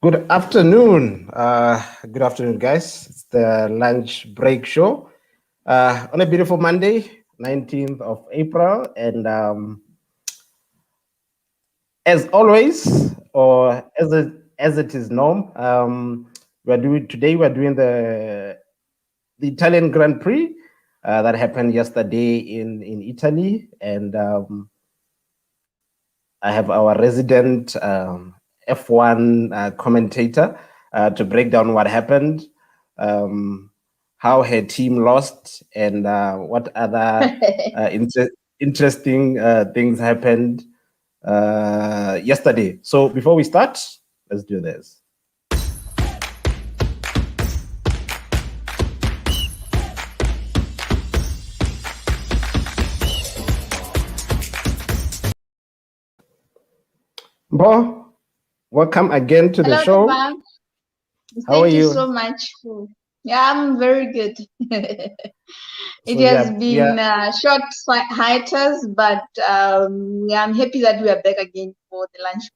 Good afternoon. Good afternoon, guys. It's the lunch break show on a beautiful Monday, 19th of April. And as always, or as it is norm, we're doing the Italian Grand Prix that happened yesterday in Italy, and I have our resident F1 commentator to break down what happened, um, how her team lost, and what other interesting things happened yesterday. So before we start, let's do this. Bo, welcome again to the Hello, show. Devang. How are Thank you you? so much. Yeah, I'm very good. It So has we been are short hiatus, but yeah, I'm happy that we are back again for the lunch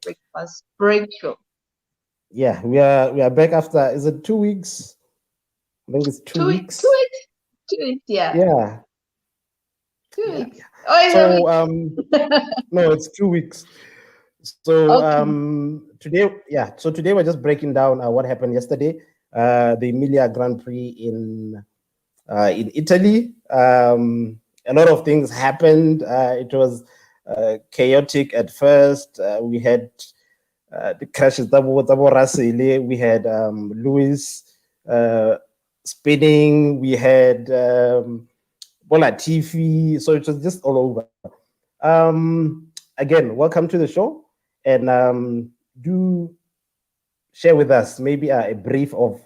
break show. we are back after, is it 2 weeks? I think it's two Two weeks, two weeks. weeks, 2 weeks. Yeah, Yeah, 2 weeks. yeah. Oh, it's a So week. no, it's 2 weeks. So Okay. today we're just breaking down what happened yesterday, the Emilia Grand Prix in Italy. A lot of things happened. It was chaotic at first. We had the crashes. We had Lewis spinning. We had Bola TV. So it was just all over. Again, welcome to the show, and do share with us maybe a brief of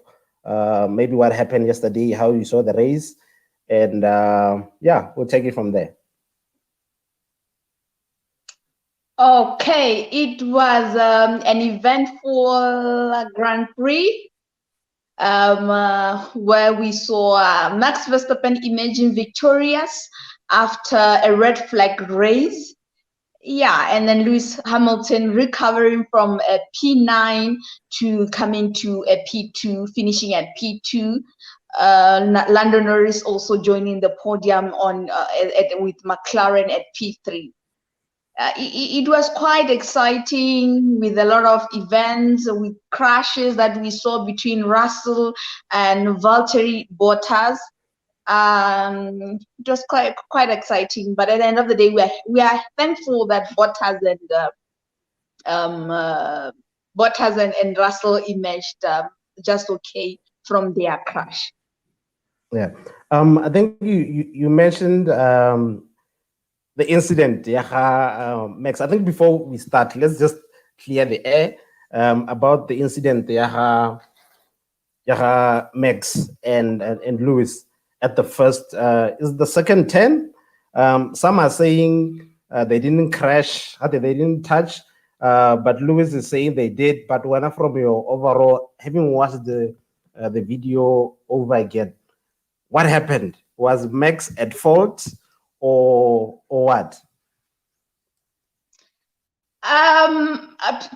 maybe what happened yesterday, how you saw the race, and we'll take it from there. Okay, it was an eventful Grand Prix. Where we saw Max Verstappen emerging victorious after a red flag race. Yeah, and then Lewis Hamilton recovering from a P9 to coming to a P2, finishing at P2. Lando Norris also joining the podium with McLaren at P3. It was quite exciting with a lot of events, with crashes that we saw between Russell and Valtteri Bottas. It was quite exciting, but at the end of the day, we are thankful that Bottas and Russell emerged just okay from their crash. Yeah, I think you mentioned the incident, yeah, Max. I think before we start, let's just clear the air about the incident, yeah, Max and Lewis at the first is the second 10. Some are saying they didn't crash, they didn't touch, but Lewis is saying they did. But when from your overall, having watched the video over again, what happened? Was Max at fault or what?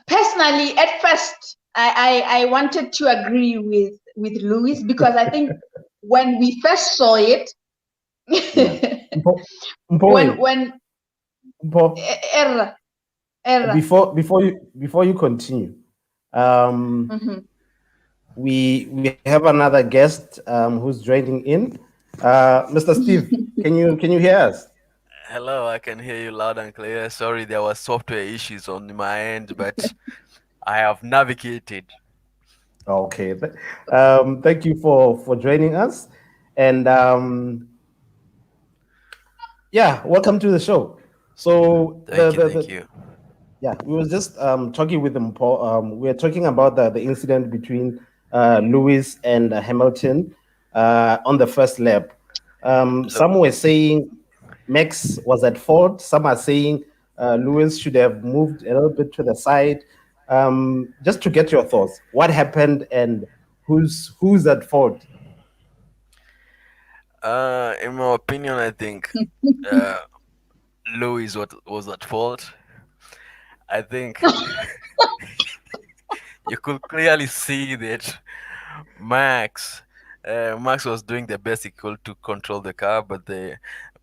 Personally, at first, I wanted to agree with Lewis because I think when we first saw it, when error. Before you continue, we have another guest who's joining in. Mr. Steve, can you hear us? Hello, I can hear you loud and clear. Sorry, there was software issues on my end, but I have navigated. Okay. Thank you for joining us, and welcome to the show. So Thank you. yeah, we were just talking with them. We were talking about the incident between Lewis and Hamilton on the first lap. Look, Some were saying Max was at fault. Some are saying Lewis should have moved a little bit to the side. Just to get your thoughts, what happened and who's at fault? in my opinion, I think Louis was at fault. I think you could clearly see that Max, Max was doing the best he could to control the car, but the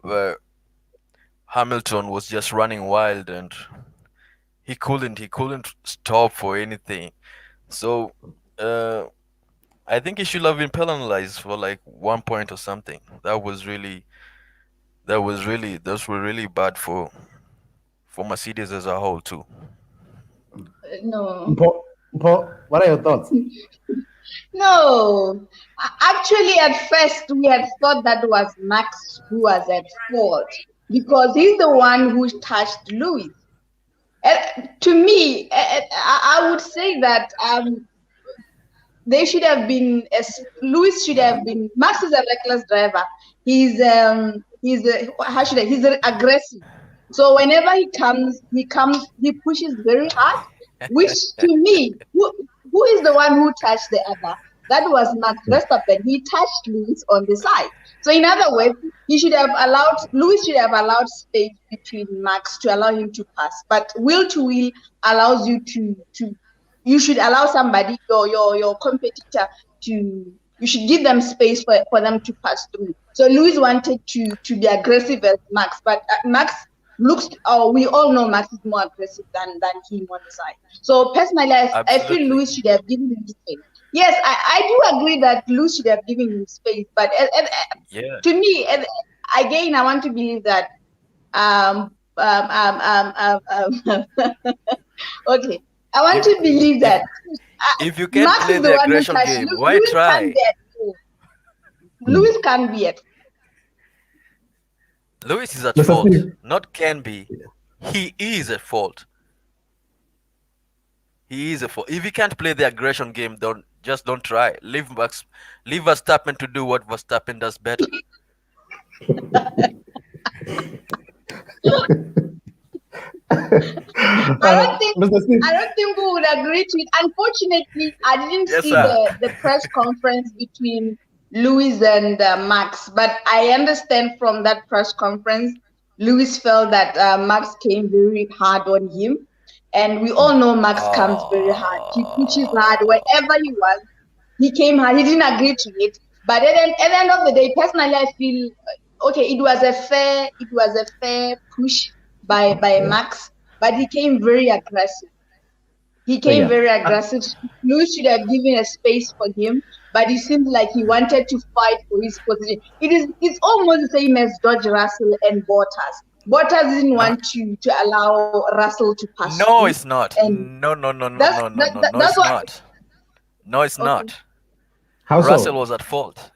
uh, Hamilton was just running wild and he couldn't stop for anything. So uh, I think he should have been penalized for like 1 point or something. Those were really bad for Mercedes as a whole too. No. What are your thoughts? No. Actually, at first, we had thought that was Max who was at fault because he's the one who touched Lewis. To me, I would say that they should have been, Lewis should have been. Max is a reckless driver. He's he's aggressive. So whenever he he pushes very hard, which to me, who is the one who touched the other? That was Max Verstappen. He touched Lewis on the side. So in other words, Lewis should have allowed space between Max to allow him to pass. But wheel to wheel allows you to you should allow somebody, your competitor, you should give them space for them to pass through. So Lewis wanted to be aggressive as Max, but Max we all know Max is more aggressive than him on the side. So personally, I feel Lewis should have given him space. Yes, I do agree that Lewis should have given him space, but to me, again, I want to believe that okay. I want to believe that if you can't play the aggression game, why try? Lewis can't be at. Lewis is at fault, not can be. He is at fault. He is a fault. If he can't play the aggression game, don't try. Leave Verstappen to do what Verstappen does better. I don't think we would agree to it. Unfortunately, I didn't see the press conference between Lewis and Max, but I understand from that press conference, Lewis felt that Max came very hard on him, and we all know Max comes very hard. He pushes hard wherever he was. He came hard. He didn't agree to it, but at the end of the day, personally, I feel okay. It was a fair push by Max, but he came very aggressive. Lewis should have given a space for him, but it seemed like he wanted to fight for his position. It's almost the same as George Russell and Bottas. Bottas didn't want to allow Russell to pass. No, it's not. No, it's not. No, it's not. How Russell so? was at fault.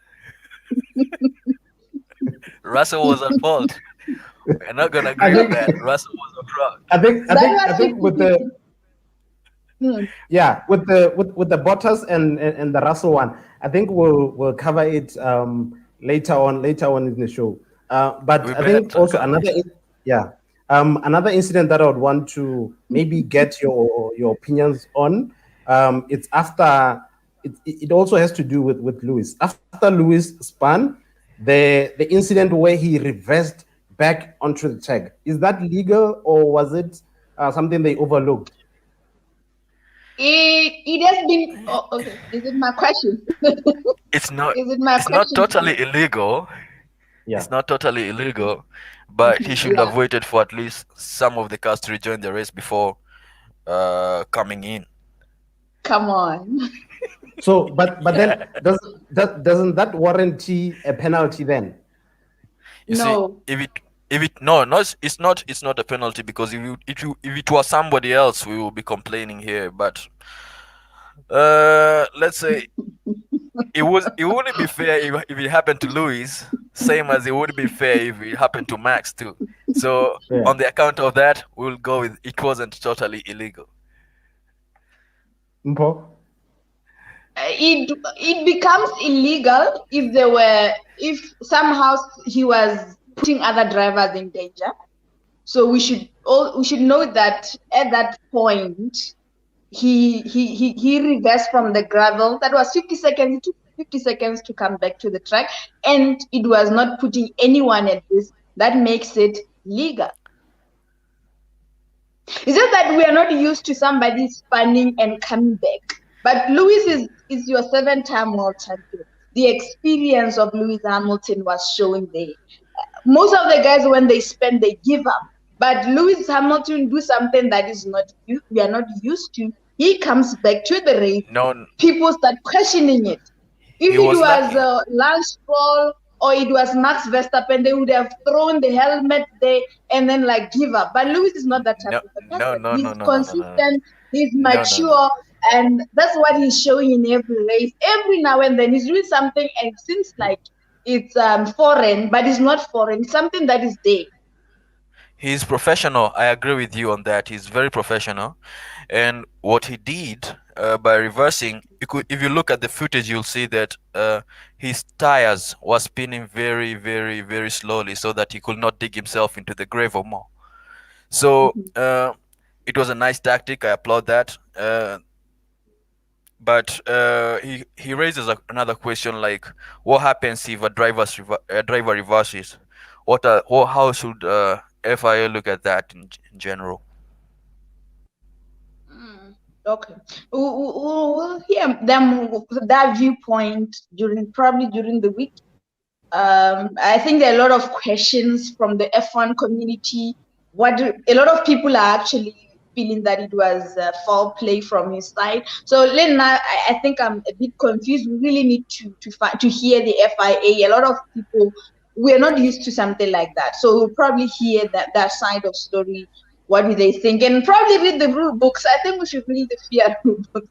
Russell was at fault. We're not gonna agree with that. Russell was a fraud. I think with the with the Bottas and the Russell one, I think we'll cover it later on in the show. But I think also another incident that I would want to maybe get your opinions on. It's after it also has to do with Lewis. After Lewis spun, the incident where he reversed back onto the track, is that legal or was it something they overlooked? It has been. Oh, okay. Is it my question? It's not. It's not totally illegal. Yeah. It's not totally illegal, but he should have waited for at least some of the cars to rejoin the race before coming in. Come on. So, but then doesn't that warranty a penalty then? You see, it's not a penalty, because if it was somebody else, we will be complaining here. But let's say it wouldn't be fair if it happened to Lewis, same as it wouldn't be fair if it happened to Max too. So on the account of that, we'll go with it wasn't totally illegal. It becomes illegal if somehow he was putting other drivers in danger. So we should know that at that point he reversed from the gravel. That was 50 seconds. It took 50 seconds to come back to the track, and it was not putting anyone at risk. That makes it legal. It's just that we are not used to somebody spinning and coming back. But Lewis is your 7-time world champion. The experience of Lewis Hamilton was showing there. Most of the guys, when they spend, they give up. But Lewis Hamilton do something that is not we are not used to. He comes back to the race. No, people start questioning it. If it was Lance Stroll or it was Max Verstappen, they would have thrown the helmet there and then like give up. But Lewis is not that type of person. He's consistent, he's mature, and that's what he's showing in every race. Every now and then he's doing something and it seems like it's foreign, but it's not foreign. It's something that is there. He's professional. I agree with you on that. He's very professional. And what he did by reversing, if you look at the footage, you'll see that his tires were spinning very, very, very slowly so that he could not dig himself into the grave or more. So it was a nice tactic. I applaud that. But he raises another question, like what happens if a driver reverses? How should FIA look at that in general? Okay, we'll hear them that viewpoint probably during the week. I think there are a lot of questions from the F1 community. A lot of people are actually feeling that it was foul play from his side. So Lena, I think I'm a bit confused. We really need to hear the FIA. A lot of people, we're not used to something like that. So we'll probably hear that side of story. What do they think? And probably read the rule books. I think we should read the FIA rule books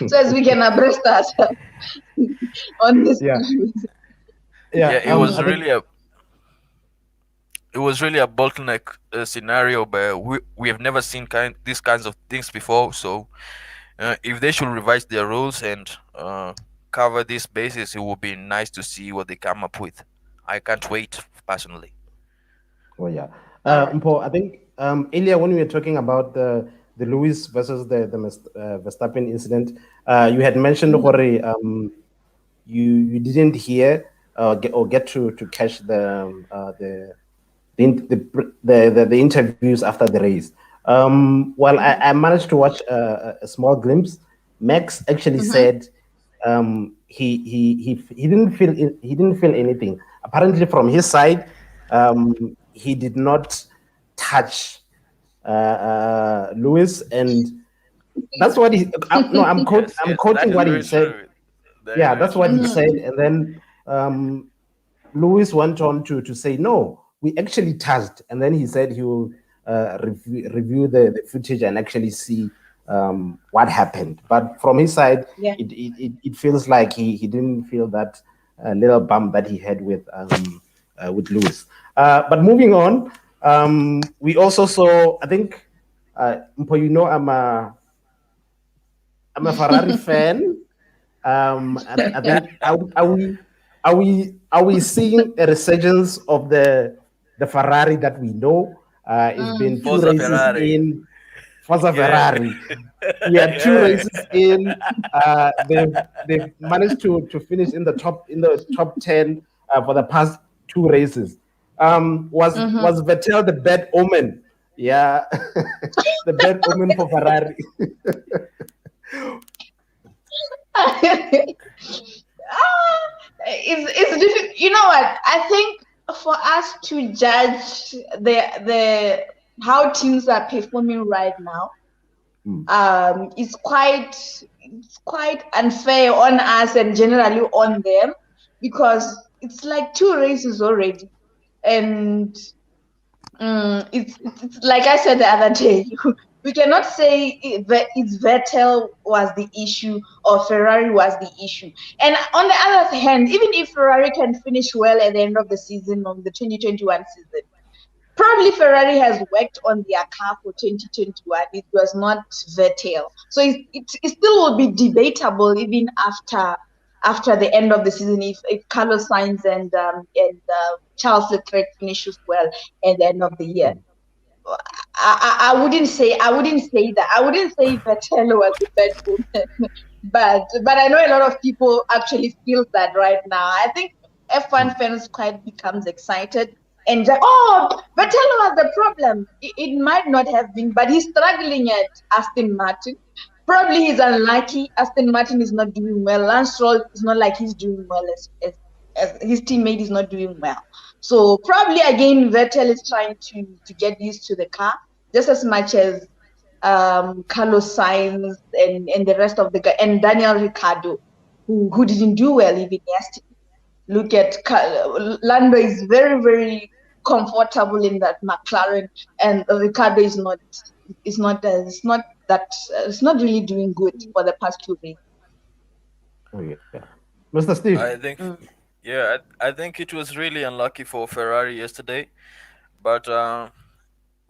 so as we can abreast ourselves on this. It was really a bottleneck scenario, but we have never seen these kinds of things before. So if they should revise their rules and cover this basis, it would be nice to see what they come up with. I can't wait, personally. Oh yeah, Mpo, I think earlier when we were talking about the Lewis versus the Verstappen incident, you had mentioned Jorge, you didn't hear or get to catch the interviews after the race. Well, I managed to watch a small glimpse. Max actually said he didn't feel anything. Apparently, from his side, he did not touch Lewis, and that's what he. I'm quoting what he said. Yeah, that's what he said, and then Lewis went on to say no. We actually touched, and then he said he will review the footage and actually see what happened. But from his side, it feels like he didn't feel that little bump that he had with Lewis. But moving on, we also saw. I think, Mpo, you know, I'm a Ferrari fan. I think are we seeing a resurgence of the Ferrari that we know? It's been 2 races Ferrari. in Forza Ferrari. We had 2 races in. They've managed to finish in the top 10 for the past 2 races. Was Vettel the bad omen? Yeah, the bad omen for Ferrari. It's difficult. You know what? I think for us to judge the how teams are performing right now, it's quite unfair on us and generally on them, because it's like 2 races already, and it's like I said the other day. We cannot say it's Vettel was the issue or Ferrari was the issue. And on the other hand, even if Ferrari can finish well at the end of the season, on the 2021 season, probably Ferrari has worked on their car for 2021. It was not Vettel. So it still will be debatable even after the end of the season if Carlos Sainz and Charles Leclerc finishes well at the end of the year. I wouldn't say that. I wouldn't say Vettel was the bad woman, but I know a lot of people actually feel that right now. I think F1 fans quite becomes excited and Vettel was the problem. It might not have been, but he's struggling at Aston Martin. Probably he's unlucky. Aston Martin is not doing well. Lance Stroll is not like he's doing well as his teammate is not doing well. So probably again Vettel is trying to get used to the car just as much as Carlos Sainz and the rest of the guy and Daniel Ricciardo who didn't do well even yesterday. Look at Lando is very, very comfortable in that McLaren, and Ricciardo is not really doing good for the past 2 days. Oh yeah, Mr. Steve. I think, I think it was really unlucky for Ferrari yesterday, but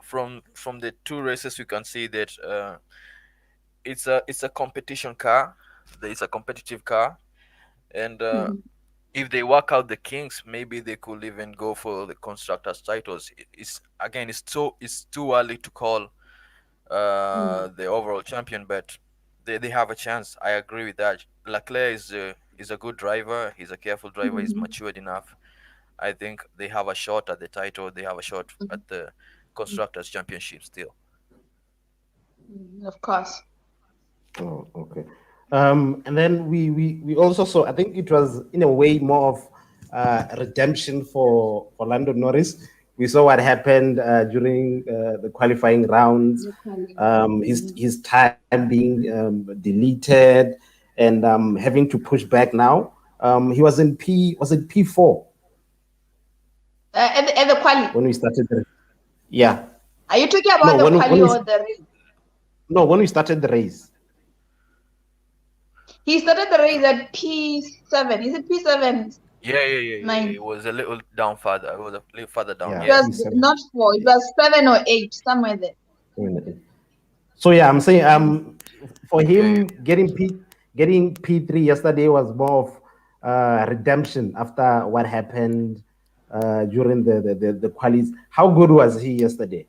from the two races we can see that it's a competition car. It's a competitive car, and if they work out the kinks, maybe they could even go for the constructors titles. It's too early to call the overall champion, but they have a chance. I agree with that. Leclerc is a good driver. He's a careful driver. He's matured enough. I think they have a shot at the title. They have a shot at the constructors championship still. Of course. Oh, okay. And then we also saw, I think it was in a way more of redemption for Lando Norris. We saw what happened during the qualifying rounds. His time being deleted and having to push back now. He was in P4? At the quali. When we started the yeah. Are you talking about the quali or the race? No, when we started the race. He started the race at P7. Is it P7? Yeah. It was a little down further. It was a little further down. It was not 4. It was 7 or 8, somewhere there. So yeah, I'm saying for him getting P3 yesterday was more of redemption after what happened during the qualies. How good was he yesterday?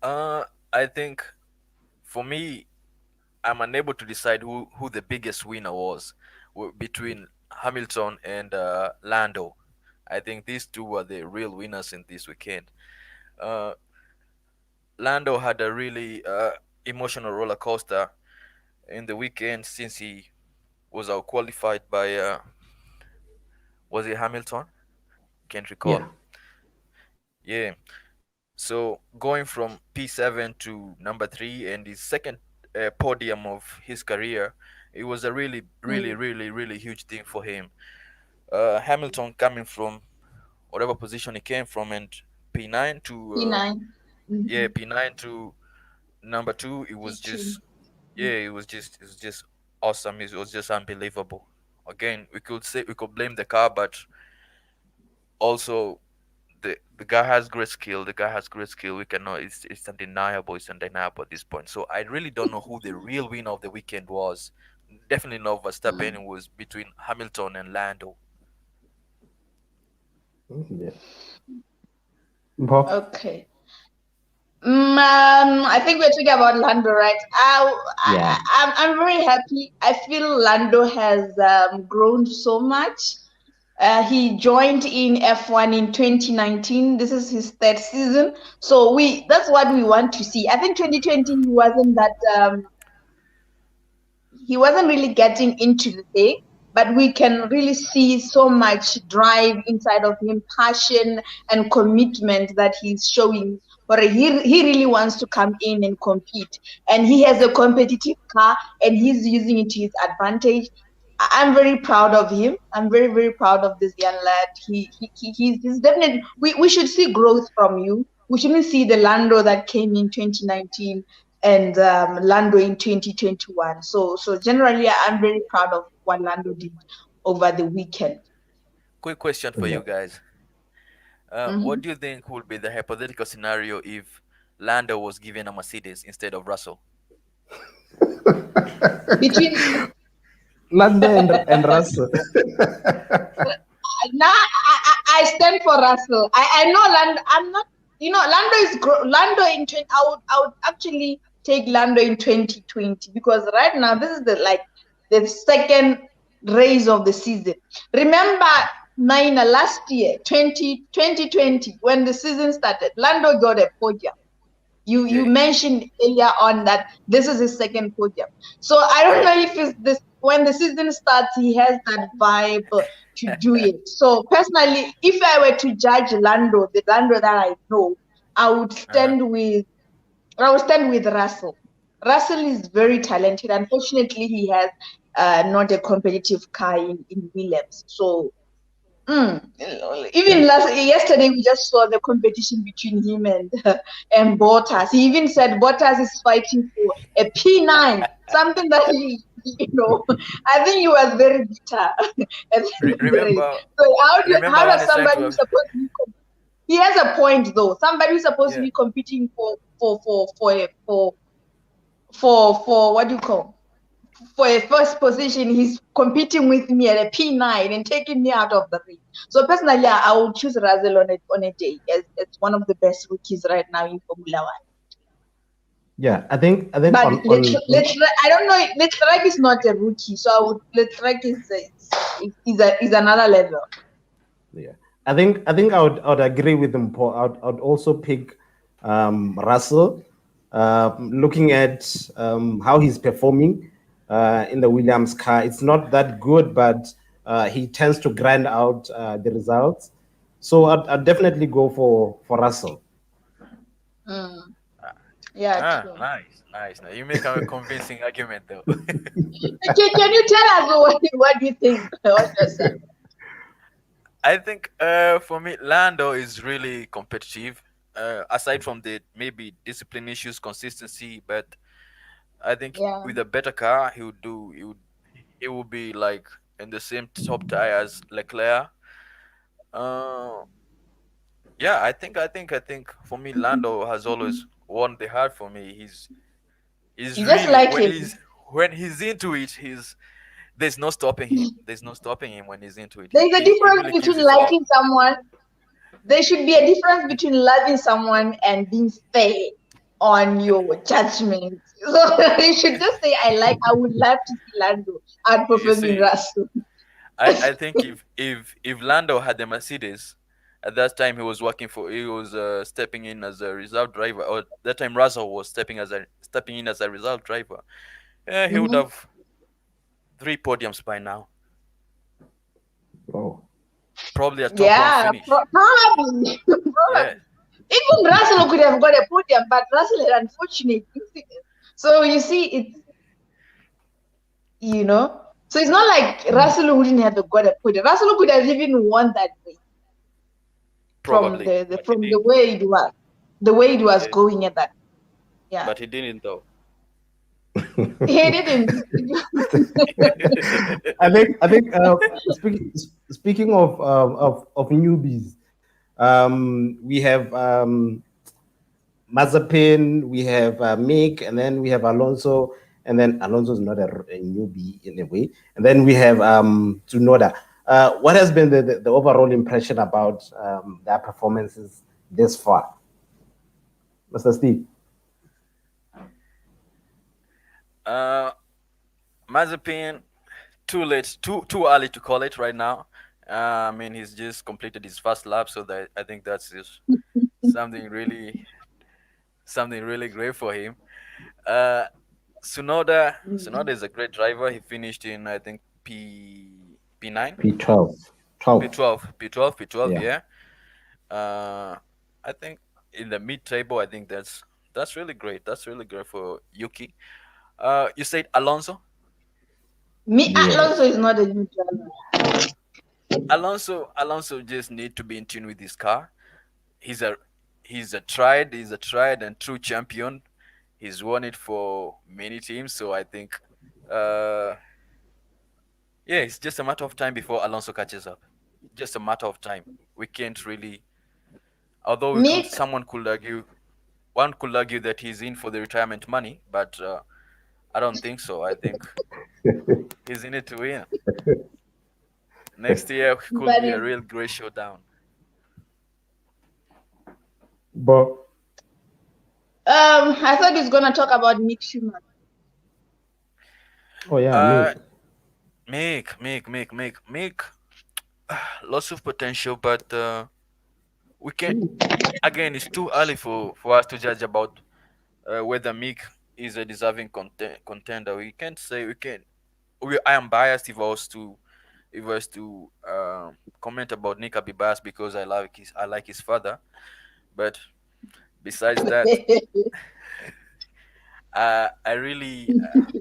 I think for me, I'm unable to decide who the biggest winner was between Hamilton and Lando. I think these two were the real winners in this weekend. Lando had a really emotional roller coaster in the weekend since he was out qualified by was it Hamilton? Can't recall. Yeah. So going from P7 to number 3 and his second podium of his career, it was a really huge thing for him. Hamilton coming from whatever position he came from and P9 to P9 to number 2, it was just it was just awesome. It was just unbelievable. Again, we could blame the car, but also the guy has great skill. We cannot. It's undeniable. It's undeniable at this point. So I really don't know who the real winner of the weekend was. Definitely not Verstappen. It was between Hamilton and Lando. Yeah. Okay. I think we're talking about Lando, right? I'm very happy. I feel Lando has grown so much. He joined in F1 in 2019. This is his 3rd season. So that's what we want to see. I think 2020 he wasn't really getting into the thing, but we can really see so much drive inside of him, passion and commitment that he's showing. But he really wants to come in and compete. And he has a competitive car and he's using it to his advantage. I'm very proud of him. I'm very, very proud of this young lad. He's definitely, we should see growth from you. We shouldn't see the Lando that came in 2019 and Lando in 2021. So generally, I'm very proud of what Lando did over the weekend. Quick question for you guys. What do you think would be the hypothetical scenario if Lando was given a Mercedes instead of Russell? Between Lando and Russell. Now I stand for Russell. I know Lando. I'm not. Lando is Lando in 20. I would actually take Lando in 2020 because right now this is the second race of the season. Remember, Naina, last year, 2020, when the season started, Lando got a podium. You mentioned earlier on that this is his second podium. So I don't know if it's this when the season starts, he has that vibe to do it. So personally, if I were to judge Lando, the Lando that I know, I would stand with Russell. Russell is very talented. Unfortunately, he has not a competitive car in Williams. So even yesterday, we just saw the competition between him and Bottas. He even said Bottas is fighting for a P9, something that I think he was very bitter. Remember, So remember how when does he's trying somebody to who's supposed to be he has a point though. Somebody who's supposed to be competing for what do you call, for a first position, he's competing with me at a P9 and taking me out of the race. So personally, I would choose Russell on a day as one of the best rookies right now in Formula One. Yeah, I think. But I don't know. Leclerc is not a rookie, so Leclerc is another level. Yeah, I think I would agree with him, Paul. I'd also pick Russell. Looking at how he's performing in the Williams car, it's not that good, but he tends to grind out the results. So I'd definitely go for Russell. Yeah, true. Nice. Now you make a convincing argument, though. Can you tell us what you think? What you're saying? I think for me, Lando is really competitive. Aside from the maybe discipline issues, consistency, but I think with a better car, he would be like in the same top tier as Leclerc. Yeah, I think for me, Lando has always won the heart for me. He's You just really like him. when he's into it, there's no stopping him. There's no stopping him when he's into it. There's a He difference really gives between his all. liking someone. There should be a difference between loving someone and being fair on your judgment. So you should just say, I would love to see Lando You outperforming see, Russell. I think if Lando had the Mercedes, at that time he was stepping in as a reserve driver, or that time Russell was stepping in as a reserve driver. Yeah, he would have 3 podiums by now. Oh. Probably a top one finish. Probably. Yeah. Even Russell could have got a podium, but Russell had unfortunate incident. So you see, so it's not like Russell wouldn't have got a podium. Russell could have even won that race. Probably. From the way it was going at that. Yeah. But he didn't though. He didn't. I think speaking of newbies, we have Mazepin, we have Mick, and then we have Alonso, and then Alonso is not a newbie in a way, and then we have Tsunoda. What has been the overall impression about their performances this far, Mr. Steve? Mazepin, too late, too early to call it right now. I mean, he's just completed his first lap, so that I think that's just something really great for him. Tsunoda is a great driver. He finished in, I think, P9, P12. Yeah. I think in the mid table, I think that's really great. That's really great for Yuki. You said Alonso. Alonso is not a new driver. Alonso just need to be in tune with his car. He's a tried and true champion. He's won it for many teams, so I think it's just a matter of time before Alonso catches up. Just a matter of time. We can't really, although one could argue that he's in for the retirement money, but I don't think so. I think he's in it to win. Next year could be a real great showdown. But I thought he was gonna talk about Mick Schumacher. Oh yeah, Mick. Lots of potential, but we can. Again, it's too early for us to judge about whether Mick is a deserving contender. We can't say I am biased if I was to comment about Nick. I'll be biased because I like his father. But besides that, I really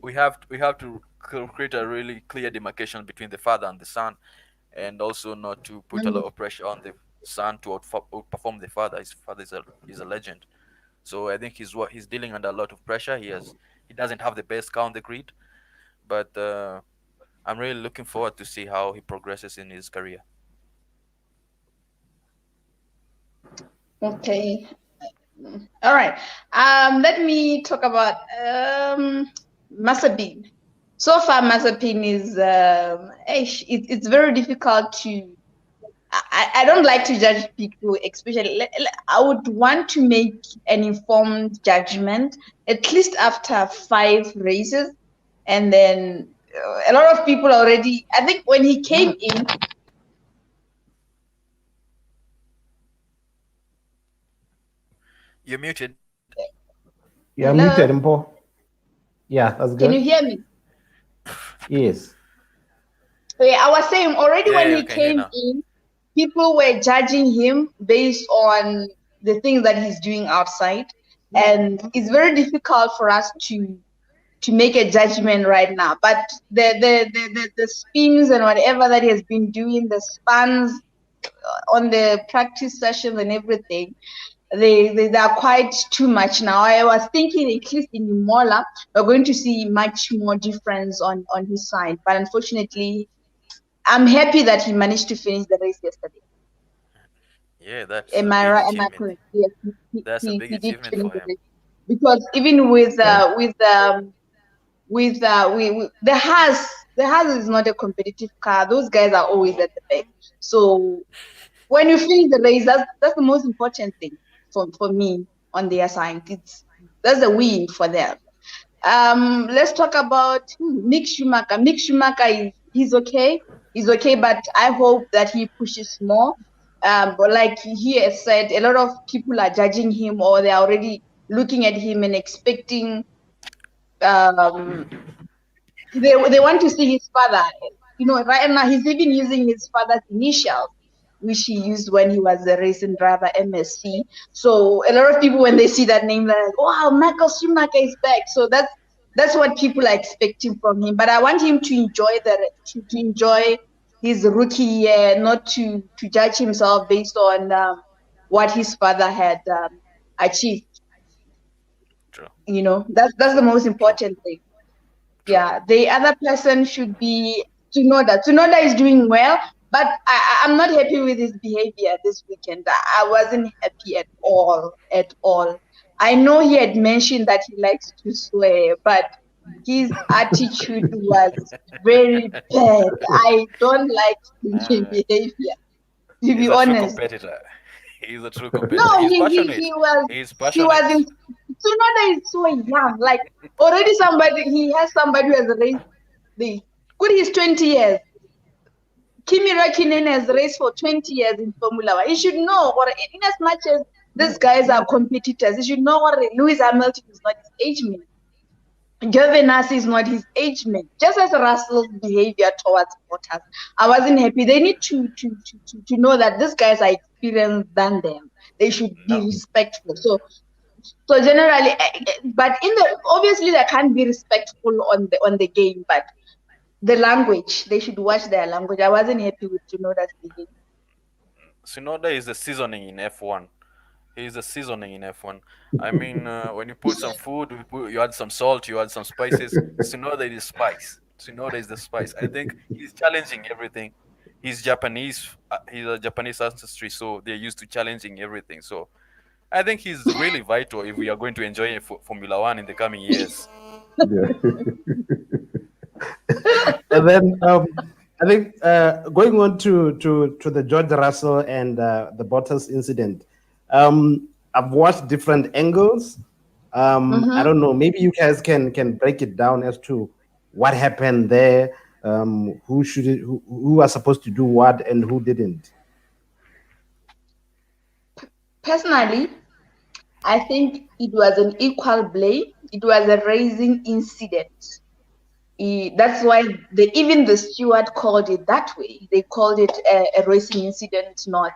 we have to create a really clear demarcation between the father and the son, and also not to put a lot of pressure on the son to outperform the father. His father is a legend, so I think he's dealing under a lot of pressure. He doesn't have the best car on the grid, but I'm really looking forward to see how he progresses in his career. Okay. All right. Let me talk about Mazepin. So far, Mazepin is it's very difficult to. I don't like to judge people, especially. I would want to make an informed judgment at least after 5 races, and then a lot of people already. I think when he came in. You're muted. You're muted, Mpo. Yeah, that's good. Can you hear me? Yes. Yeah, I was saying already when he came in, people were judging him based on the things that he's doing outside, and it's very difficult for us to make a judgment right now. But the spins and whatever that he has been doing, the spans on the practice sessions and everything, they are quite too much now. I was thinking at least in Imola, we're going to see much more difference on his side. But unfortunately, I'm happy that he managed to finish the race yesterday. Yeah, that's am I right? Am I correct? Yes, that's a big achievement for him. Because even with the Haas is not a competitive car. Those guys are always at the back. So when you finish the race, that's the most important thing for me on their side. That's a win for them. Let's talk about Mick Schumacher. Mick Schumacher he's okay. He's okay, but I hope that he pushes more. But like he has said, a lot of people are judging him, or they're already looking at him and expecting. They want to see his father. Right now he's even using his father's initials, which he used when he was a racing driver, MSC. So a lot of people, when they see that name, they're like, "Wow, Michael Schumacher is back." So that's what people are expecting from him. But I want him to enjoy his rookie year, not to judge himself based on what his father had achieved. True. That's the most important thing. True. Yeah, the other person should be Tsunoda. Tsunoda is doing well, but I'm not happy with his behavior this weekend. I wasn't happy at all. I know he had mentioned that he likes to swear, but his attitude was very bad. I don't like his behavior, to be honest. He's a true competitor. No, he's passionate. He's passionate. Tsunoda is so young. Like already he has somebody who has raced he's 20 years. Kimi Räikkönen has raced for 20 years in Formula 1. He should know, or in as much as these guys are competitors, he should know what Lewis Hamilton is not his age mate. Giovinazzi is not his age mate. Just as Russell's behavior towards Bottas, I wasn't happy. They need to know that these guys are experienced than them. They should be respectful. So generally, but obviously they can't be respectful on the game, but the language, they should watch their language. I wasn't happy with Tsunoda's behavior. Tsunoda is the seasoning in F1. He's a seasoning in F1. I mean, when you put some food, you add some salt, you add some spices. Tsunoda is spice. Tsunoda is the spice. I think he's challenging everything. He's Japanese. He's a Japanese ancestry, so they're used to challenging everything. So I think he's really vital if we are going to enjoy Formula One in the coming years. Yeah. And then I think going on to the George Russell and the Bottas incident, I've watched different angles. I don't know. Maybe you guys can break it down as to what happened there. Who was supposed to do what and who didn't. Personally, I think it was an equal blame. It was a racing incident. That's why even the steward called it that way. They called it a racing incident, no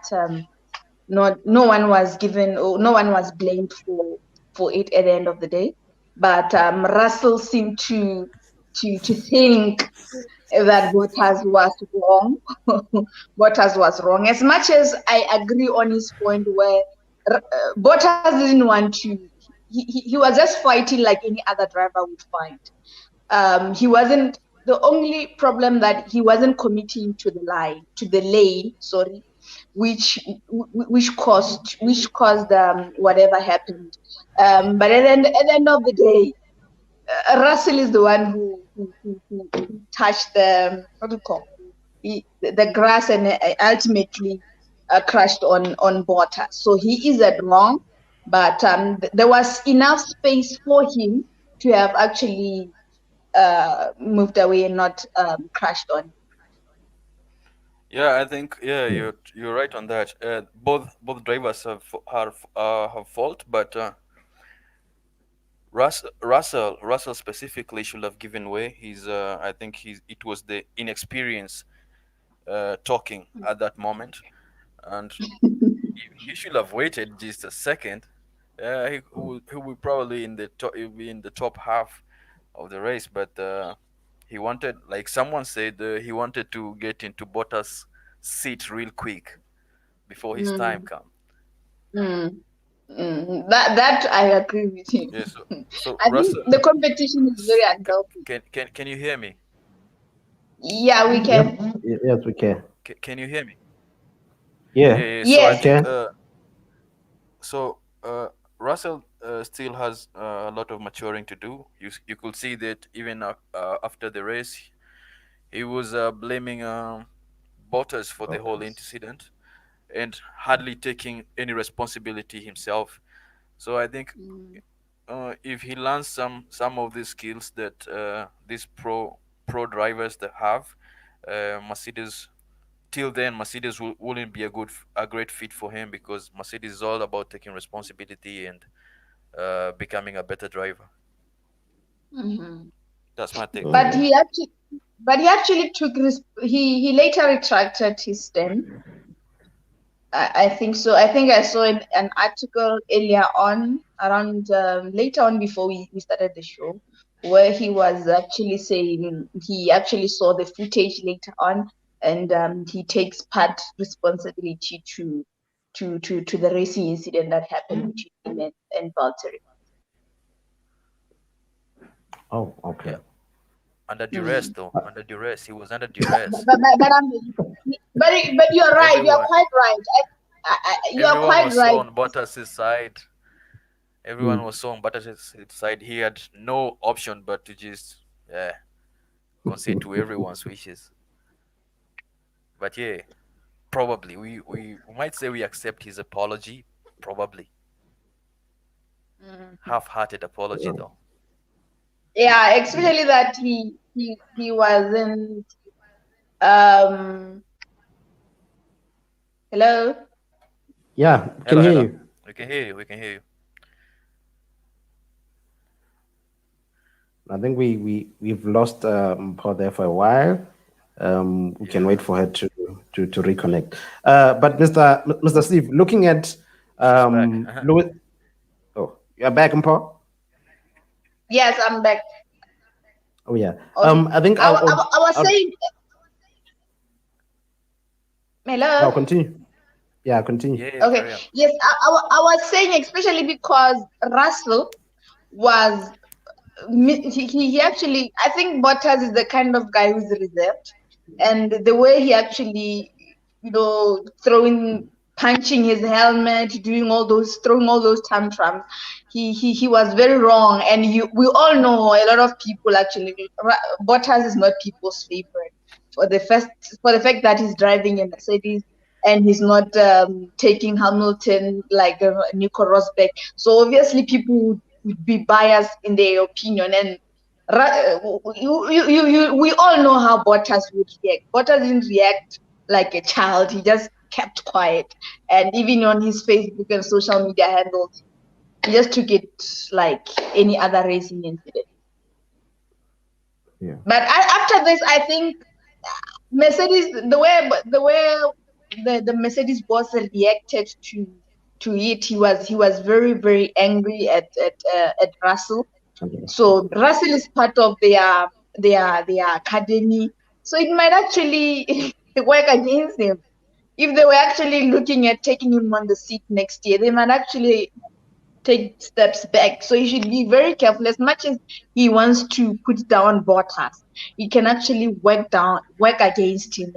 one was given or no one was blamed for it at the end of the day. But Russell seemed to think that Bottas was wrong. Bottas was wrong. As much as I agree on his point where Bottas didn't want to, he was just fighting like any other driver would fight. He wasn't, the only problem that he wasn't committing to the lane, sorry, which caused whatever happened. But at the end of the day, Russell is the one who touched the what do you call the grass and ultimately crashed on Bottas. So he is at wrong, but there was enough space for him to have actually moved away and not crashed on. Yeah, I think you're right on that. Both drivers have fault, but Russell specifically should have given way. I think it was the inexperience talking at that moment, and he should have waited just a second. He would probably be in the top half of the race, but he wanted, like someone said, he wanted to get into Bottas' seat real quick before his time come. That I agree with you. Yeah, so I think the competition is very unhealthy. Can you hear me? Yeah, we can. Yes, we can. Can you hear me? Yeah. So I think so Russell still has a lot of maturing to do. You could see that even after the race, he was blaming Bottas for the whole incident and hardly taking any responsibility himself. So I think if he learns some of the skills that these pro drivers that have, Mercedes. Till then, Mercedes wouldn't be a great fit for him, because Mercedes is all about taking responsibility and becoming a better driver. That's my take. But he actually took he later retracted his stand. I think so. I think I saw an article earlier on, around later on before we started the show, where he was actually saying he actually saw the footage later on, and he takes part responsibility to the racing incident that happened between him and Valtteri. Oh, okay. Yeah. Under duress, though. Under duress, he was under duress. But you're right. You're quite right. You're quite right. On Bottas' side. Everyone was so on Bottas' side. He had no option but to just concede to everyone's wishes. But yeah, probably we might say we accept his apology. Probably half-hearted apology, though. Yeah, especially that he wasn't. Hello. Yeah, can hear you. We can hear you. We can hear you. I think we've lost Paul there for a while. We can wait for her to reconnect. But Mr. Steve, looking at Lewis. Oh, you're back, Paul? Yes, I'm back. Oh yeah. Okay. I think I was saying. Hello. I'll continue. Yeah, continue. Yeah, okay. Yes, I was saying, especially because Russell was. He actually, I think Bottas is the kind of guy who's reserved, and the way he actually, punching his helmet, throwing all those tantrums, he was very wrong. And we all know, a lot of people actually, Bottas is not people's favorite for the fact that he's driving a Mercedes and he's not taking Hamilton like Nico Rosberg. So obviously people would be biased in their opinion, and we all know how Bottas would react. Bottas didn't react like a child. He just kept quiet, and even on his Facebook and social media handles, He just took it like any other racing incident. Yeah. But after this, I think Mercedes, the way the Mercedes boss reacted to it, he was very, very angry at Russell. Okay. So Russell is part of their academy, so it might actually work against him. If they were actually looking at taking him on the seat next year, they might actually take steps back. So he should be very careful. As much as he wants to put down Bottas, he can actually work against him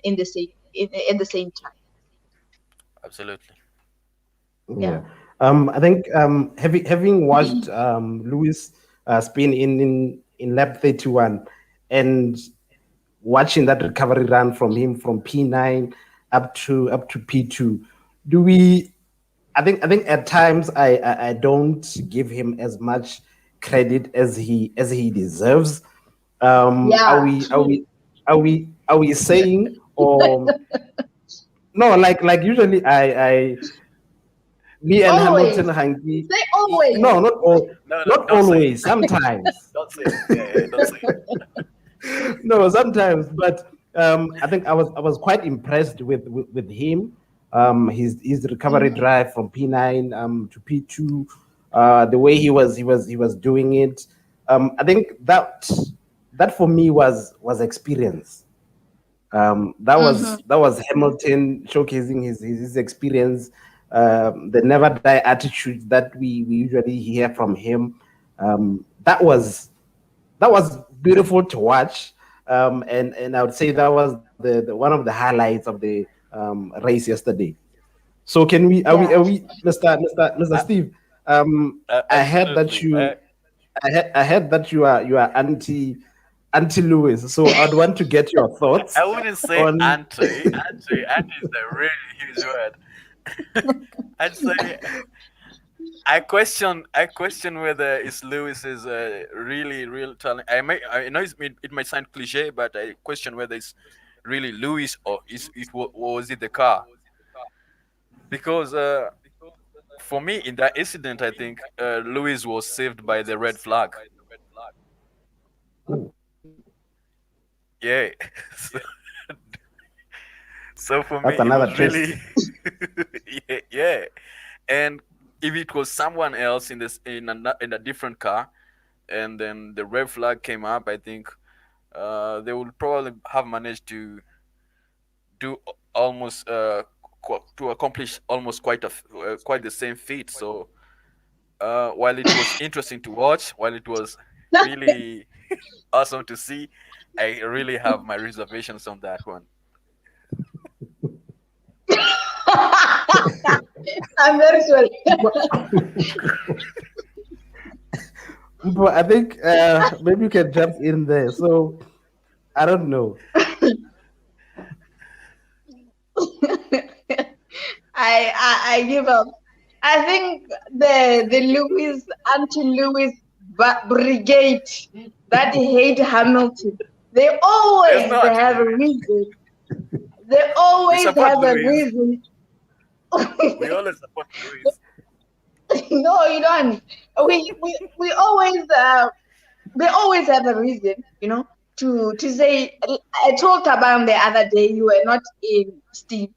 in the same at the same time. Absolutely. Yeah. I think having watched Lewis spin in lap 31 and watching that recovery run from him from P9 up to P2, do we? I think at times I don't give him as much credit as he deserves. Are we saying, or no? Like usually I me and Always. Hamilton Hangi. Say always. No, not all. No, not always. Sometimes. Don't say it. Yeah, don't say it. No, sometimes. But I think I was quite impressed with him. His recovery drive from P9 to P2, the way he was doing it. I think that for me was experience. That was Hamilton showcasing his experience, the never die attitude that we usually hear from him. That was beautiful to watch, and I would say that was the one of the highlights of the race yesterday. So can we are we Mr. Steve? I heard that you I heard that you are anti Lewis, so I'd want to get your thoughts. I wouldn't say anti. Anti is a really huge word. I'd say I question whether is Lewis is a really real talent. I know it might sound cliche, but I question whether it's really Lewis or was it the car? Because for me, in that incident, I think Lewis was saved by the red flag. Yeah. So for That's me, another it was really yeah. And if it was someone else in a different car, and then the red flag came up, I think they would probably have managed to do almost to accomplish almost quite the same feat. So while it was interesting to watch, while it was really awesome to see, I really have my reservations on that one. I'm very sorry. But I think maybe you can jump in there. So I don't know. I give up. I think the Lewis anti-Lewis brigade that hate Hamilton, they always have a reason. They always have a reason. We always support Lewis. No, you don't. We always they always have a reason, to say. I told Taban the other day, you were not in, Steve.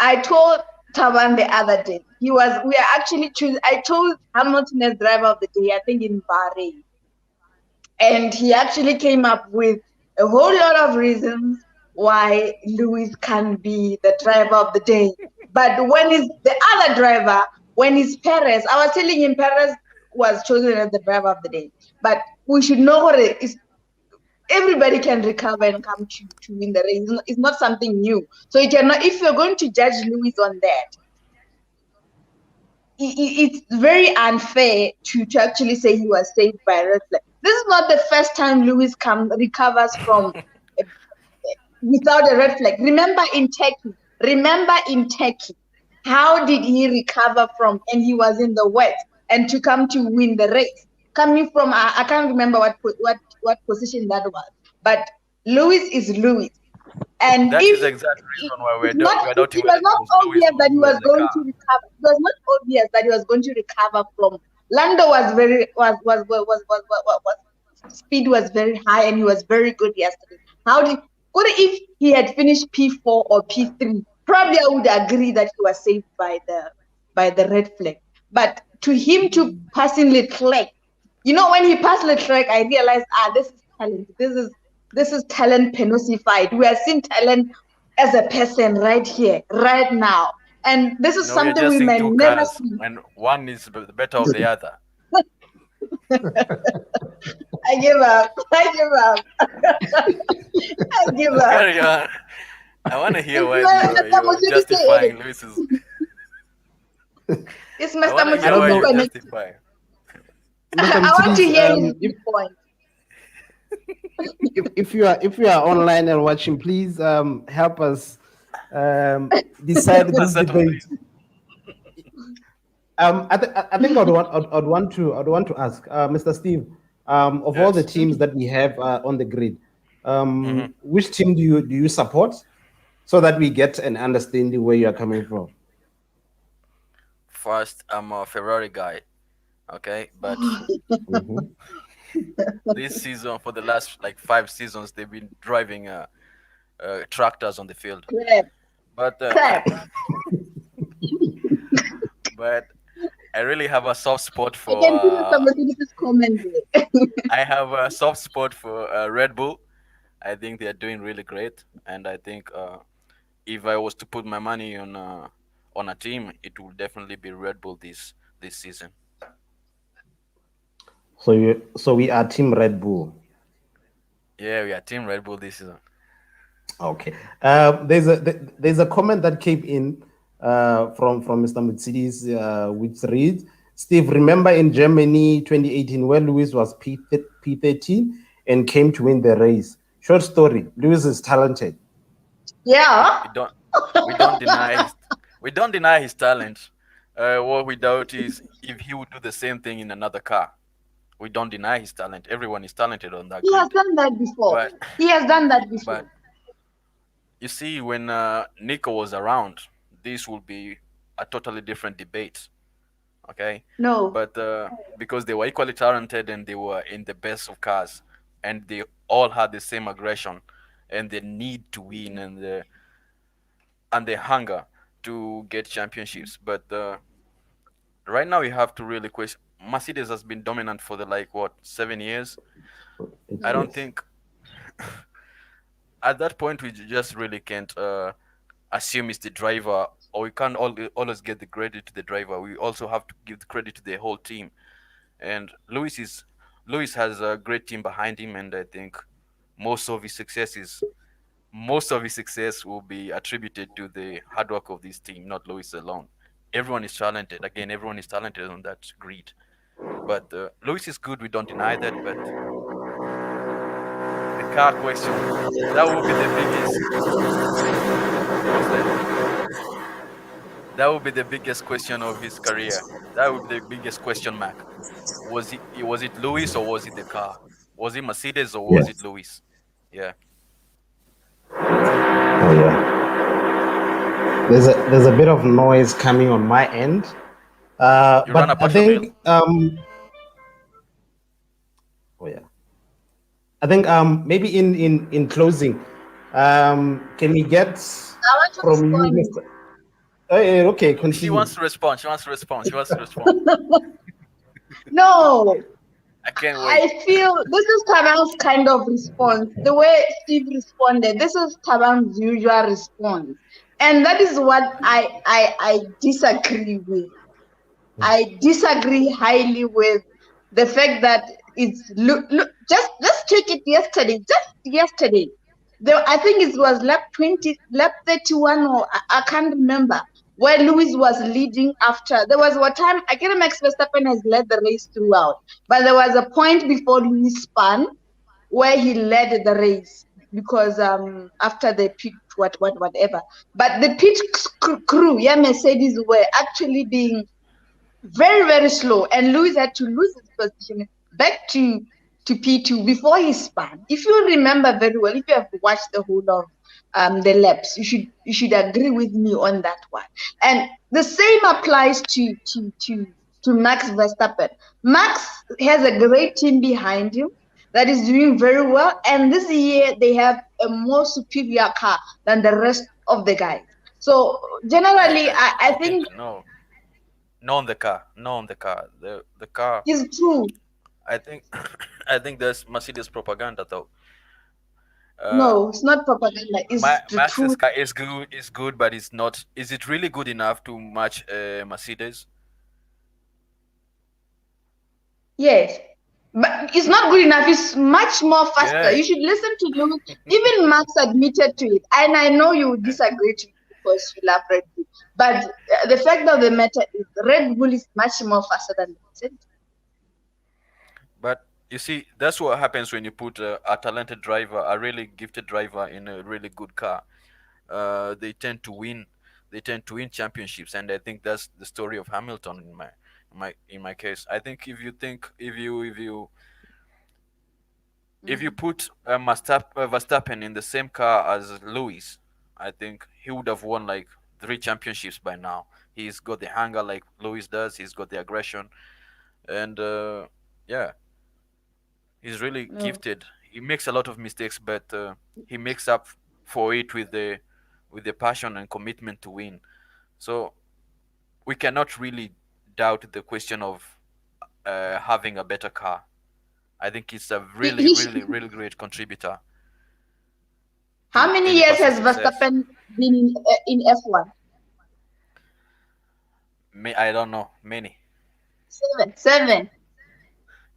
I told Taban the other day, we are actually choosing. I told Hamilton as driver of the day, I think in Bahrain, and he actually came up with a whole lot of reasons why Lewis can be the driver of the day. But when is the other driver? When is Perez? I was telling him Perez was chosen as the driver of the day. But we should know what it is. Everybody can recover and come to win the race. It's not something new. So you cannot, if you're going to judge Lewis on that, it's very unfair to actually say he was saved by a red flag. This is not the first time Lewis recovers from without a red flag. Remember in Turkey, how did he recover from, and he was in the wet, and to come to win the race? Coming from, I can't remember what position that was, but Lewis is Lewis. And that is the exact reason why we're doubting. It was not obvious that he was going to recover. It was not obvious that he was going to recover from. Lando speed was very high and he was very good yesterday. What if he had finished P4 or P3? Probably I would agree that he was saved by the red flag. But to him to passing Leclerc, when he passed Leclerc, I realized, this is talent. This is talent personified. We are seeing talent as a person right here, right now. And this is something we may never see. And one is the better of the other. I give up. I give up. Carry on. I want to hear why you're justifying Lewis's. It's Mr. Justifying. I want to hear his point. If you are online and watching, please help us decide this debate. I think I'd want to ask Mr. Steve, of all the teams that we have on the grid, which team do you support, so that we get an understanding where you are coming from? First, I'm a Ferrari guy, okay, but this season, for the last 5 seasons, they've been driving tractors on the field. But but I really have a soft spot for. I have a soft spot for Red Bull. I think they are doing really great, and I think if I was to put my money on a team, it would definitely be Red Bull this season. So we are Team Red Bull. Yeah, we are Team Red Bull this season. Okay. There's a comment that came in from Mr. Mercedes, which reads, Steve, remember in Germany 2018 where Lewis was P13 and came to win the race? Short story, Lewis is talented. Yeah. We don't deny his talent. What we doubt is if he would do the same thing in another car. We don't deny his talent. Everyone is talented on that. He has done that before. But you see, when Nico was around, this would be a totally different debate. Okay? No. But because they were equally talented and they were in the best of cars, and they all had the same aggression and the need to win and the hunger to get championships. But right now you have to really question. Mercedes has been dominant for the 7 years. I don't think at that point we just really can't assume it's the driver, or we can't always get the credit to the driver. We also have to give the credit to the whole team. And Lewis has a great team behind him, and I think most of his success will be attributed to the hard work of this team, not Lewis alone. Everyone is talented. Again, everyone is talented on that grid. But Lewis is good. We don't deny that. But the car question, that will be the biggest. That would be the biggest question of his career. That would be the biggest question mark. Was it Lewis or was it the car? Was it Mercedes or was it Lewis? Yeah. Oh yeah. There's a bit of noise coming on my end. But I think I think maybe in closing, can we get from you, Mr. Okay, continue. She wants to respond. No. I can't wait. I feel this is Tabang's kind of response. The way Steve responded, this is Tabang's usual response. And that is what I disagree with. I disagree highly with the fact that it's just take it yesterday. Just yesterday. I think it was lap 31, or I can't remember, where Lewis was leading after. There was one time, I can't remember, Max Verstappen has led the race throughout, but there was a point before Lewis spun where he led the race because after the pit, whatever. But the pit crew, Mercedes, were actually being very, very slow, and Lewis had to lose his position back to P2 before he spun. If you remember very well, if you have watched the whole the laps. You should agree with me on that one. And the same applies to Max Verstappen. Max has a great team behind him that is doing very well, and this year they have a more superior car than the rest of the guys. So generally, I think no, on the car, the car is true. I think I think there's Mercedes propaganda though. No, it's not propaganda. It's the Max's truth. car is good, but it's not. Is it really good enough to match Mercedes? Yes, but it's not good enough. It's much more faster. Yeah. You should listen to Lewis. Even Max admitted to it, and I know you would disagree to it because you love Red Bull. But the fact of the matter is, Red Bull is much more faster than Mercedes. But you see, that's what happens when you put a talented driver, a really gifted driver, in a really good car. They tend to win. They tend to win championships, and I think that's the story of Hamilton in my case. I think if you put Verstappen in the same car as Lewis, I think he would have won like 3 championships by now. He's got the hunger like Lewis does. He's got the aggression, and yeah, he's really gifted. He makes a lot of mistakes, but he makes up for it with the passion and commitment to win. So we cannot really doubt the question of having a better car. I think it's a really great contributor. How many years has Verstappen been in F1? I don't know. Many. 7.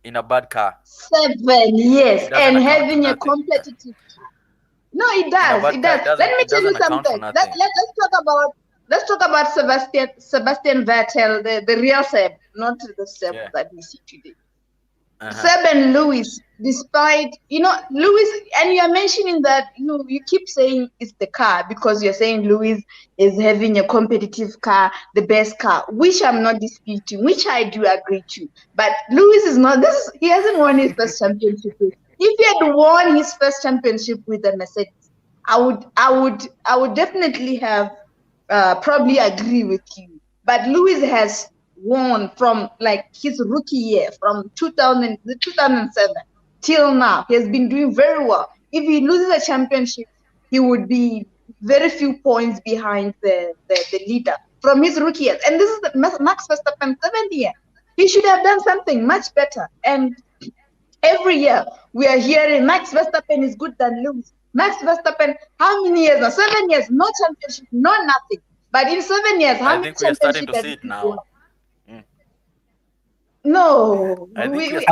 In a bad car. 7 years, and having a competitive car. No, it does. It does. Let me tell you something. Let's talk about Sebastian Vettel, the real Seb, not the Seb that we see today. Seb and Lewis, despite, Lewis, and you are mentioning that, you keep saying it's the car because you're saying Lewis is having a competitive car, the best car, which I'm not disputing, which I do agree to. But Lewis is not, he hasn't won his first championship. If he had won his first championship with the Mercedes, I would definitely have probably agree with you. But Lewis has won from like his rookie year, from 2007 till now. He has been doing very well. If he loses a championship, he would be very few points behind the leader from his rookie years. And this is the Max Verstappen 7th year. He should have done something much better. And every year we are hearing Max Verstappen is good than Lewis. Max Verstappen, how many years now? 7 years, no championship, no nothing. But in 7 years, how many championships has he won? No, I think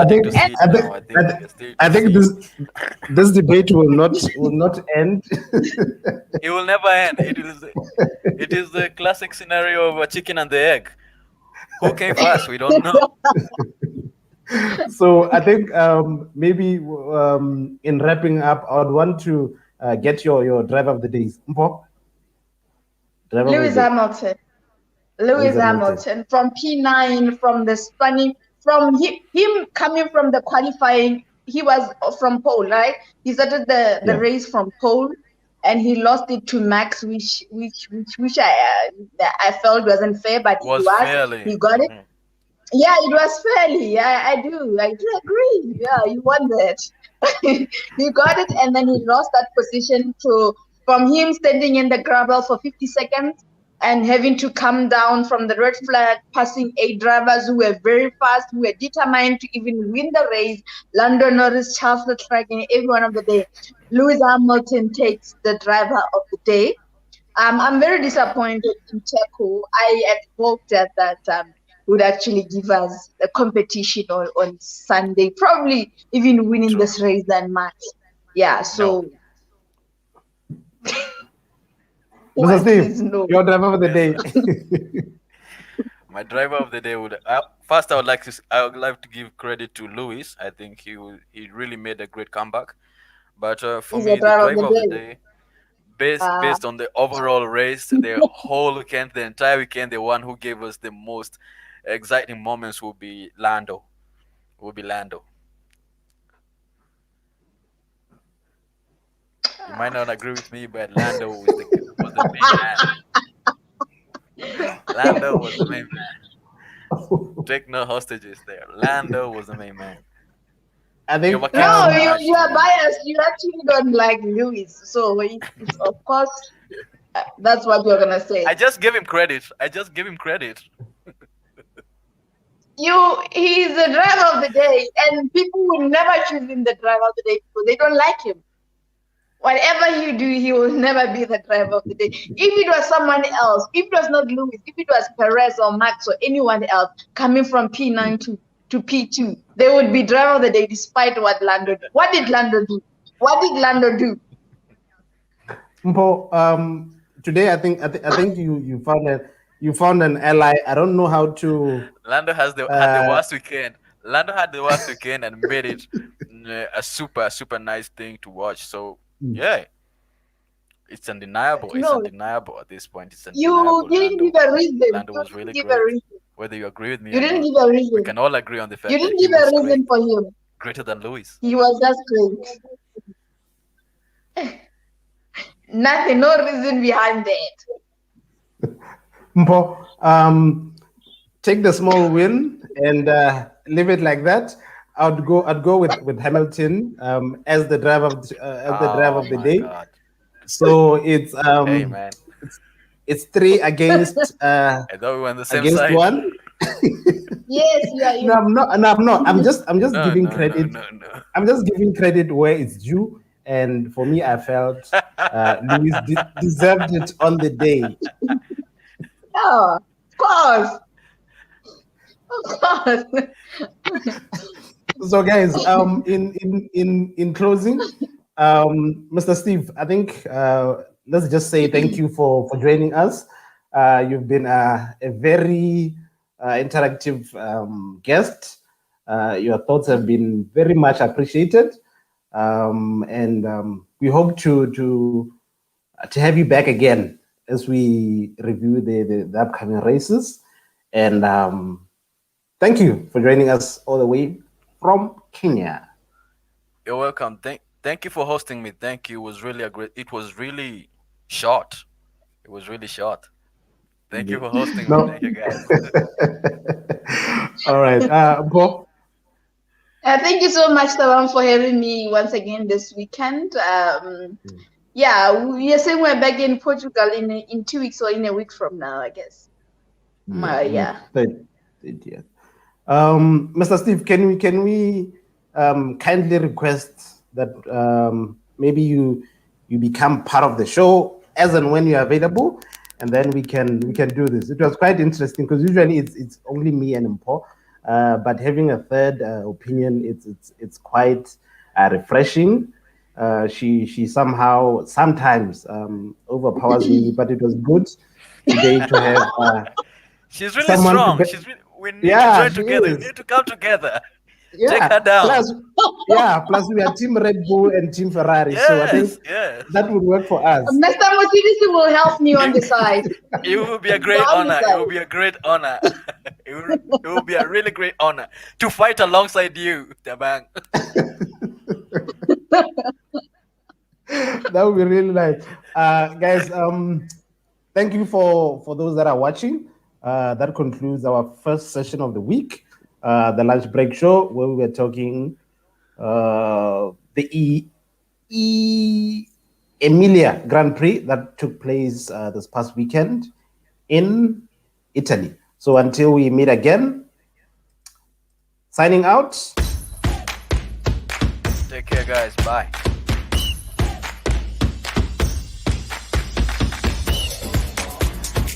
this debate will not end. It will never end. It is the classic scenario of a chicken and the egg. Who came first? We don't know. So I think maybe in wrapping up, I would want to get your driver of the day. Lewis Hamilton. Lewis Hamilton from P9, from the spanning, from him coming from the qualifying. He was from pole, right? He started the race from pole, and he lost it to Max, which I felt wasn't fair, but he got it. Yeah, it was fairly. I do agree. Yeah, you won that. He got it, and then he lost that position from him standing in the gravel for 50 seconds and having to come down from the red flag, passing 8 drivers who were very fast, who were determined to even win the race. Lando, Norris, Charles Leclerc, and everyone of the day. Lewis Hamilton takes the driver of the day. I'm very disappointed in Checo. I had hoped that would actually give us a competition on Sunday, probably even winning this race than Max. Yeah, so. Mr. Steve, your driver of the day. My driver of the day first I would like to give credit to Lewis. I think he really made a great comeback. But for me, the driver of the day, based on the overall race, the whole weekend, the entire weekend, the one who gave us the most exciting moments will be Lando. You might not agree with me, but Lando was the main man. Lando was the main man. Take no hostages there. Lando was the main man. I think you are biased. You actually don't like Lewis, so it's of course that's what you're gonna say. I just give him credit. He's the driver of the day, and people will never choose him the driver of the day because they don't like him. Whatever you do, he will never be the driver of the day. If it was someone else, if it was not Lewis, if it was Perez or Max or anyone else coming from P9 to P2, they would be driver of the day despite what Lando did. What did Lando do? Mpo, today I think you found an ally. I don't know how to. Lando had the worst weekend. Lando had the worst weekend and made it a super nice thing to watch. So yeah, it's undeniable. It's undeniable at this point. It's undeniable. You didn't give a reason. Lando was really great. Whether you agree with me, you didn't give a reason. We can all agree on the fact you didn't give a reason for him. Greater than Lewis. He was just great. Nothing, no reason behind that. Mpo, take the small win and leave it like that. I'd go with Hamilton as the driver of the day. God. So it's hey, man. It's 3 against I thought we were on the same against side. 1. Yes, yeah. No, I'm not. I'm just giving credit. No. I'm just giving credit where it's due. And for me, I felt Lewis deserved it on the day. Oh, of course. So, guys, in closing, Mr. Steve, I think let's just say thank you for joining us. You've been a very interactive guest. Your thoughts have been very much appreciated. And we hope to have you back again as we review the upcoming races. And thank you for joining us all the way from Kenya. You're welcome. Thank you for hosting me. Thank you. It was really It was really short. Thank you for hosting me. Thank you, guys. All right, Bob. Thank you so much, Tawan, for having me once again this weekend. Yeah, we are saying we're back in Portugal in 2 weeks or in a week from now, I guess. Yeah. Mr. Steve, can we kindly request that maybe you become part of the show as and when you're available, and then we can do this. It was quite interesting because usually it's only me and Mpo. But having a third opinion, it's quite refreshing. She sometimes overpowers me, but it was good today to have. She's really strong. We need to join together. We need to come together. Yeah. Take her down. Plus we are Team Red Bull and Team Ferrari. Yes, so I think that would work for us. Mr. Mosidisi will help me on the side. It will be a great honor. It will be a great honor. It will be a really great honor to fight alongside you, Tabang. That would be really nice. Guys, thank you for those that are watching. That concludes our first session of the week, the lunch break show, where we were talking the Emilia Grand Prix that took place this past weekend in Italy. So until we meet again, signing out. Take care, guys. Bye.